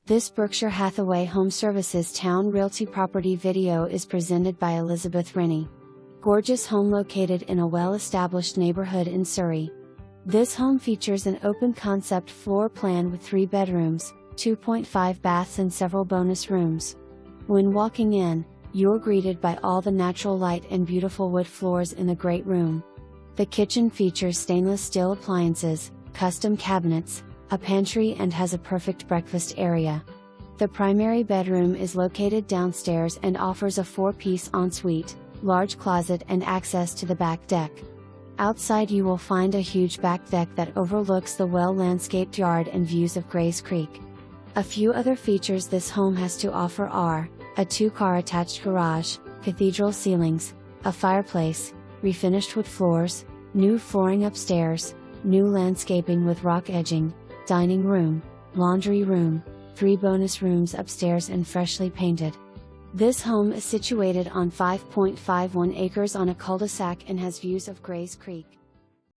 This Berkshire Hathaway HomeServices Towne Realty property video is presented by Elizabeth Rennie. Gorgeous home located in a well-established neighborhood in Surrey. This home features an open concept floor plan with 3 bedrooms, 2.5 baths and several bonus rooms. When walking in, you're greeted by all the natural light and beautiful wood floors in the great room. The kitchen features stainless steel appliances, custom cabinets, a pantry and has a perfect breakfast area. The primary bedroom is located downstairs and offers a 4-piece ensuite, large closet and access to the back deck. Outside you will find a huge back deck that overlooks the well-landscaped yard and views of Grays Creek. A few other features this home has to offer are a 2-car attached garage, cathedral ceilings, a fireplace, refinished wood floors, new flooring upstairs, new landscaping with rock edging, dining room, laundry room, 3 bonus rooms upstairs and freshly painted. This home is situated on 5.51 acres on a cul-de-sac and has views of Grays Creek.